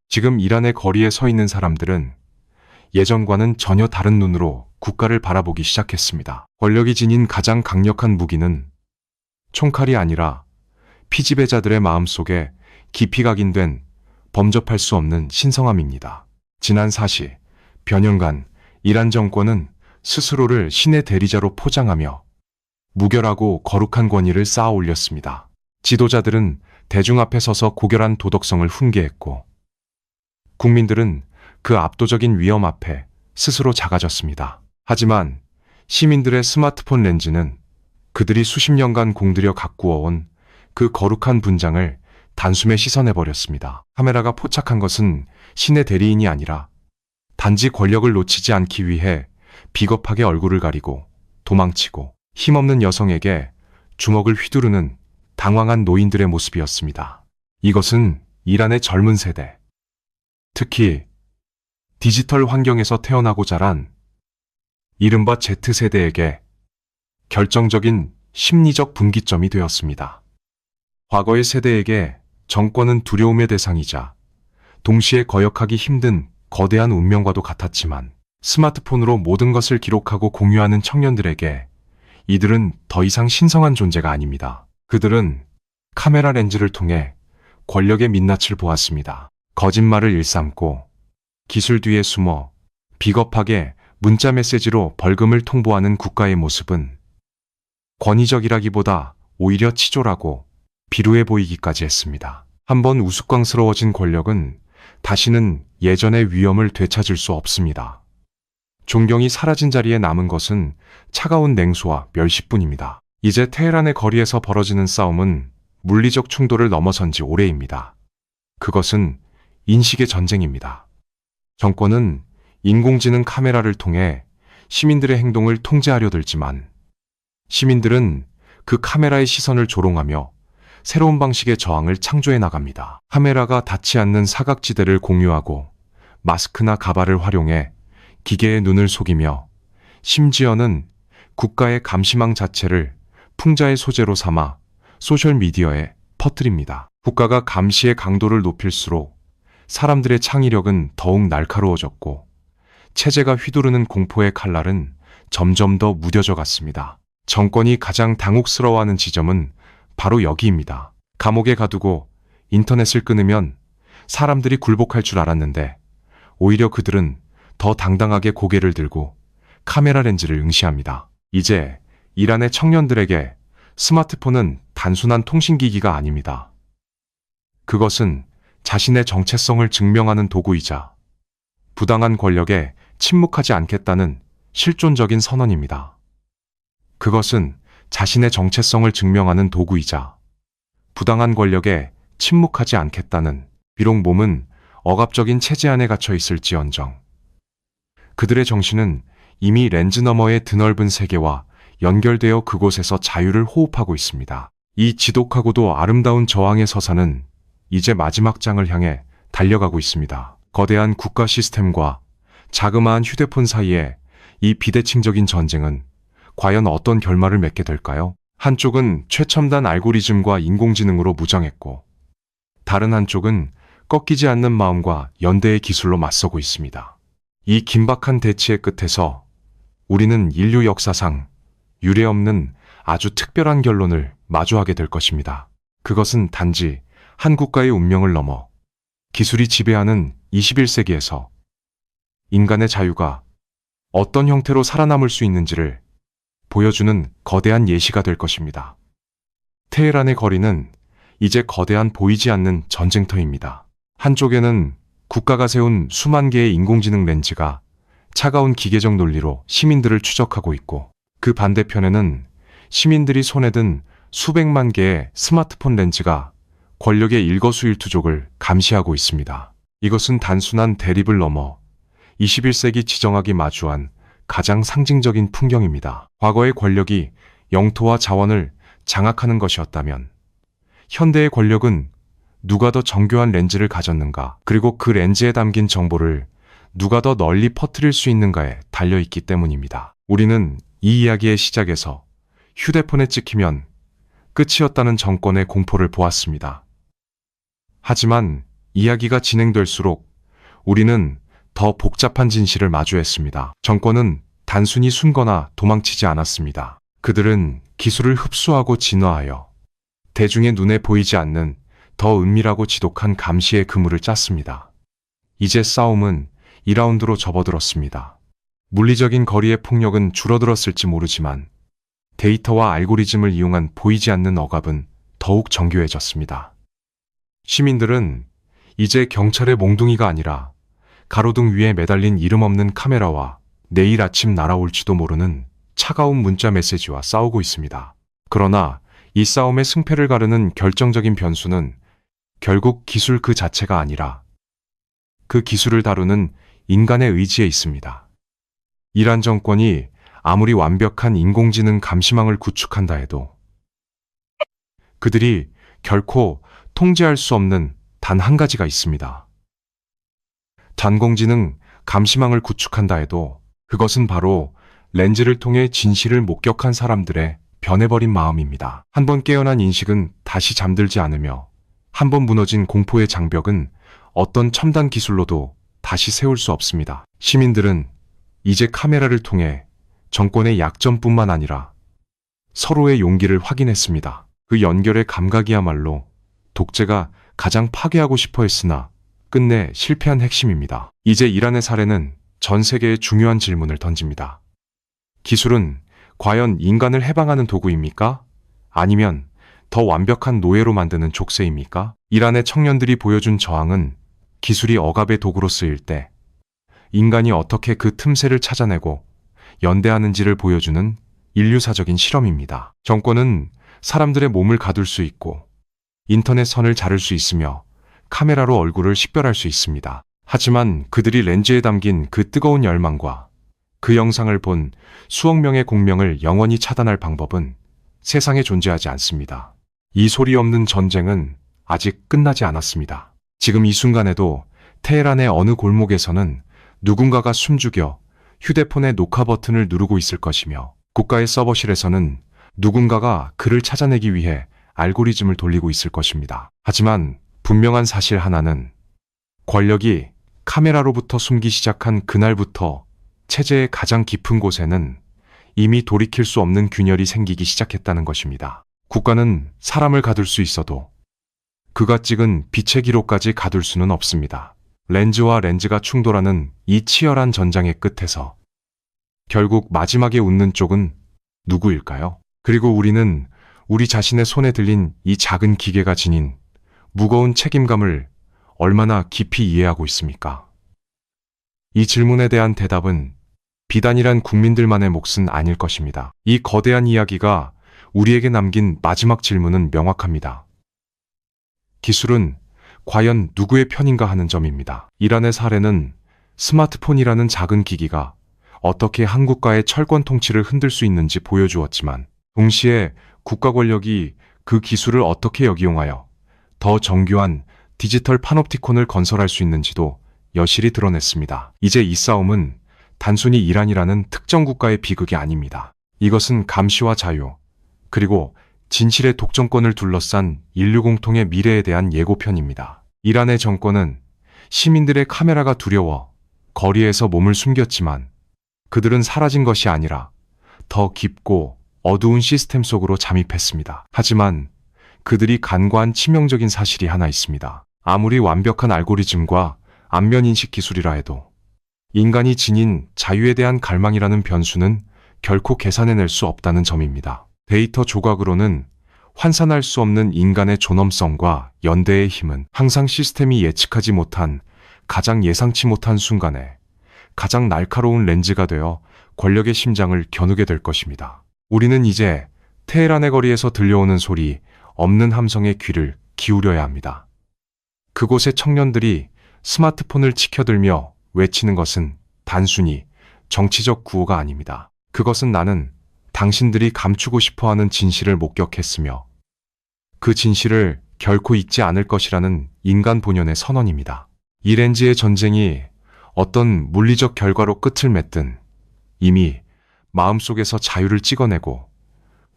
지금 이란의 거리에 서 있는 사람들은 예전과는 전혀 다른 눈으로 국가를 바라보기 시작했습니다. 권력이 지닌 가장 강력한 무기는 총칼이 아니라 피지배자들의 마음속에 깊이 각인된 범접할 수 없는 신성함입니다. 지난 40여 년간 이란 정권은 스스로를 신의 대리자로 포장하며 무결하고 거룩한 권위를 쌓아 올렸습니다. 지도자들은 대중 앞에 서서 고결한 도덕성을 훈계했고, 국민들은 그 압도적인 위험 앞에 스스로 작아졌습니다. 하지만 시민들의 스마트폰 렌즈는 그들이 수십 년간 공들여 가꾸어온 그 거룩한 분장을 단숨에 씻어내버렸습니다. 카메라가 포착한 것은 신의 대리인이 아니라 단지 권력을 놓치지 않기 위해 비겁하게 얼굴을 가리고 도망치고 힘없는 여성에게 주먹을 휘두르는 당황한 노인들의 모습이었습니다. 이것은 이란의 젊은 세대, 특히 디지털 환경에서 태어나고 자란 이른바 Z세대에게 결정적인 심리적 분기점이 되었습니다. 과거의 세대에게 정권은 두려움의 대상이자 동시에 거역하기 힘든 거대한 운명과도 같았지만, 스마트폰으로 모든 것을 기록하고 공유하는 청년들에게 이들은 더 이상 신성한 존재가 아닙니다. 그들은 카메라 렌즈를 통해 권력의 민낯을 보았습니다. 거짓말을 일삼고 기술 뒤에 숨어 비겁하게 문자 메시지로 벌금을 통보하는 국가의 모습은 권위적이라기보다 오히려 치졸하고 비루해 보이기까지 했습니다. 한번 우스꽝스러워진 권력은 다시는 예전의 위엄을 되찾을 수 없습니다. 존경이 사라진 자리에 남은 것은 차가운 냉소와 멸시뿐입니다. 이제 테헤란의 거리에서 벌어지는 싸움은 물리적 충돌을 넘어선 지 오래입니다. 그것은 인식의 전쟁입니다. 정권은 인공지능 카메라를 통해 시민들의 행동을 통제하려 들지만, 시민들은 그 카메라의 시선을 조롱하며 새로운 방식의 저항을 창조해 나갑니다. 카메라가 닿지 않는 사각지대를 공유하고 마스크나 가발을 활용해 기계의 눈을 속이며, 심지어는 국가의 감시망 자체를 풍자의 소재로 삼아 소셜미디어에 퍼뜨립니다. 국가가 감시의 강도를 높일수록 사람들의 창의력은 더욱 날카로워졌고, 체제가 휘두르는 공포의 칼날은 점점 더 무뎌져 갔습니다. 정권이 가장 당혹스러워하는 지점은 바로 여기입니다. 감옥에 가두고 인터넷을 끊으면 사람들이 굴복할 줄 알았는데, 오히려 그들은 더 당당하게 고개를 들고 카메라 렌즈를 응시합니다. 이제 이란의 청년들에게 스마트폰은 단순한 통신기기가 아닙니다. 그것은 자신의 정체성을 증명하는 도구이자 부당한 권력에 침묵하지 않겠다는 실존적인 선언입니다. 그것은 자신의 정체성을 증명하는 도구이자 부당한 권력에 침묵하지 않겠다는, 비록 몸은 억압적인 체제 안에 갇혀 있을지언정 그들의 정신은 이미 렌즈 너머의 드넓은 세계와 연결되어 그곳에서 자유를 호흡하고 있습니다. 이 지독하고도 아름다운 저항의 서사는 이제 마지막 장을 향해 달려가고 있습니다. 거대한 국가 시스템과 자그마한 휴대폰 사이에 이 비대칭적인 전쟁은 과연 어떤 결말을 맺게 될까요? 한쪽은 최첨단 알고리즘과 인공지능으로 무장했고, 다른 한쪽은 꺾이지 않는 마음과 연대의 기술로 맞서고 있습니다. 이 긴박한 대치의 끝에서 우리는 인류 역사상 유례없는 아주 특별한 결론을 마주하게 될 것입니다. 그것은 단지 한 국가의 운명을 넘어 기술이 지배하는 21세기에서 인간의 자유가 어떤 형태로 살아남을 수 있는지를 보여주는 거대한 예시가 될 것입니다. 테헤란의 거리는 이제 거대한 보이지 않는 전쟁터입니다. 한쪽에는 국가가 세운 수만 개의 인공지능 렌즈가 차가운 기계적 논리로 시민들을 추적하고 있고, 그 반대편에는 시민들이 손에 든 수백만 개의 스마트폰 렌즈가 권력의 일거수일투족을 감시하고 있습니다. 이것은 단순한 대립을 넘어 21세기 지정학이 마주한 가장 상징적인 풍경입니다. 과거의 권력이 영토와 자원을 장악하는 것이었다면, 현대의 권력은 누가 더 정교한 렌즈를 가졌는가, 그리고 그 렌즈에 담긴 정보를 누가 더 널리 퍼뜨릴 수 있는가에 달려있기 때문입니다. 우리는 이 이야기의 시작에서 휴대폰에 찍히면 끝이었다는 정권의 공포를 보았습니다. 하지만 이야기가 진행될수록 우리는 더 복잡한 진실을 마주했습니다. 정권은 단순히 숨거나 도망치지 않았습니다. 그들은 기술을 흡수하고 진화하여 대중의 눈에 보이지 않는 더 은밀하고 지독한 감시의 그물을 짰습니다. 이제 싸움은 2라운드로 접어들었습니다. 물리적인 거리의 폭력은 줄어들었을지 모르지만 데이터와 알고리즘을 이용한 보이지 않는 억압은 더욱 정교해졌습니다. 시민들은 이제 경찰의 몽둥이가 아니라 가로등 위에 매달린 이름 없는 카메라와 내일 아침 날아올지도 모르는 차가운 문자 메시지와 싸우고 있습니다. 그러나 이 싸움의 승패를 가르는 결정적인 변수는 결국 기술 그 자체가 아니라 그 기술을 다루는 인간의 의지에 있습니다. 이란 정권이 아무리 완벽한 인공지능 감시망을 구축한다 해도 그들이 결코 통제할 수 없는 단 한 가지가 있습니다. 단공지능 감시망을 구축한다 해도 그것은 바로 렌즈를 통해 진실을 목격한 사람들의 변해버린 마음입니다. 한번 깨어난 인식은 다시 잠들지 않으며 한번 무너진 공포의 장벽은 어떤 첨단 기술로도 다시 세울 수 없습니다. 시민들은 이제 카메라를 통해 정권의 약점뿐만 아니라 서로의 용기를 확인했습니다. 그 연결의 감각이야말로 독재가 가장 파괴하고 싶어 했으나 끝내 실패한 핵심입니다. 이제 이란의 사례는 전 세계에 중요한 질문을 던집니다. 기술은 과연 인간을 해방하는 도구입니까? 아니면 더 완벽한 노예로 만드는 족쇄입니까? 이란의 청년들이 보여준 저항은 기술이 억압의 도구로 쓰일 때 인간이 어떻게 그 틈새를 찾아내고 연대하는지를 보여주는 인류사적인 실험입니다. 정권은 사람들의 몸을 가둘 수 있고 인터넷 선을 자를 수 있으며 카메라로 얼굴을 식별할 수 있습니다. 하지만 그들이 렌즈에 담긴 그 뜨거운 열망과 그 영상을 본 수억 명의 공명을 영원히 차단할 방법은 세상에 존재하지 않습니다. 이 소리 없는 전쟁은 아직 끝나지 않았습니다. 지금 이 순간에도 테헤란의 어느 골목에서는 누군가가 숨죽여 휴대폰의 녹화 버튼을 누르고 있을 것이며 국가의 서버실에서는 누군가가 그를 찾아내기 위해 알고리즘을 돌리고 있을 것입니다. 하지만 분명한 사실 하나는 권력이 카메라로부터 숨기 시작한 그날부터 체제의 가장 깊은 곳에는 이미 돌이킬 수 없는 균열이 생기기 시작했다는 것입니다. 국가는 사람을 가둘 수 있어도 그가 찍은 빛의 기록까지 가둘 수는 없습니다. 렌즈와 렌즈가 충돌하는 이 치열한 전장의 끝에서 결국 마지막에 웃는 쪽은 누구일까요? 그리고 우리는 우리 자신의 손에 들린 이 작은 기계가 지닌 무거운 책임감을 얼마나 깊이 이해하고 있습니까? 이 질문에 대한 대답은 비단이란 국민들만의 몫은 아닐 것입니다. 이 거대한 이야기가 우리에게 남긴 마지막 질문은 명확합니다. 기술은 과연 누구의 편인가 하는 점입니다. 이란의 사례는 스마트폰이라는 작은 기기가 어떻게 한 국가의 철권 통치를 흔들 수 있는지 보여주었지만 동시에 국가 권력이 그 기술을 어떻게 역이용하여 더 정교한 디지털 파놉티콘을 건설할 수 있는지도 여실히 드러냈습니다. 이제 이 싸움은 단순히 이란이라는 특정 국가의 비극이 아닙니다. 이것은 감시와 자유, 그리고 진실의 독점권을 둘러싼 인류 공통의 미래에 대한 예고편입니다. 이란의 정권은 시민들의 카메라가 두려워 거리에서 몸을 숨겼지만 그들은 사라진 것이 아니라 더 깊고 어두운 시스템 속으로 잠입했습니다. 하지만 그들이 간과한 치명적인 사실이 하나 있습니다. 아무리 완벽한 알고리즘과 안면인식 기술이라 해도 인간이 지닌 자유에 대한 갈망이라는 변수는 결코 계산해낼 수 없다는 점입니다. 데이터 조각으로는 환산할 수 없는 인간의 존엄성과 연대의 힘은 항상 시스템이 예측하지 못한 가장 예상치 못한 순간에 가장 날카로운 렌즈가 되어 권력의 심장을 겨누게 될 것입니다. 우리는 이제 테헤란의 거리에서 들려오는 소리 없는 함성에 귀를 기울여야 합니다. 그곳의 청년들이 스마트폰을 치켜들며 외치는 것은 단순히 정치적 구호가 아닙니다. 그것은 나는 당신들이 감추고 싶어하는 진실을 목격했으며 그 진실을 결코 잊지 않을 것이라는 인간 본연의 선언입니다. 이 렌즈의 전쟁이 어떤 물리적 결과로 끝을 맺든 이미 마음속에서 자유를 찍어내고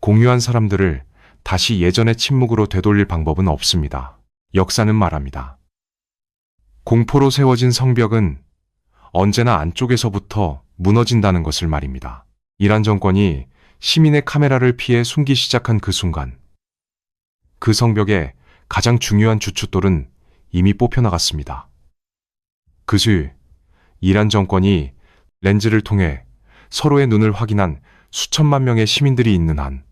공유한 사람들을 다시 예전의 침묵으로 되돌릴 방법은 없습니다. 역사는 말합니다. 공포로 세워진 성벽은 언제나 안쪽에서부터 무너진다는 것을 말입니다. 이란 정권이 시민의 카메라를 피해 숨기 시작한 그 순간, 그 성벽의 가장 중요한 주춧돌은 이미 뽑혀나갔습니다. 그수 이란 정권이 렌즈를 통해 서로의 눈을 확인한 수천만 명의 시민들이 있는 한,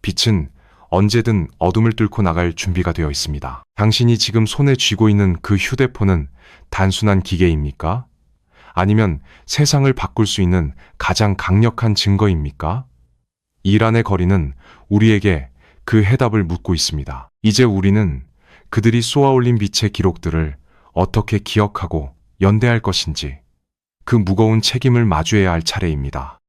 빛은 언제든 어둠을 뚫고 나갈 준비가 되어 있습니다. 당신이 지금 손에 쥐고 있는 그 휴대폰은 단순한 기계입니까? 아니면 세상을 바꿀 수 있는 가장 강력한 증거입니까? 이란의 거리는 우리에게 그 해답을 묻고 있습니다. 이제 우리는 그들이 쏘아올린 빛의 기록들을 어떻게 기억하고 연대할 것인지, 그 무거운 책임을 마주해야 할 차례입니다.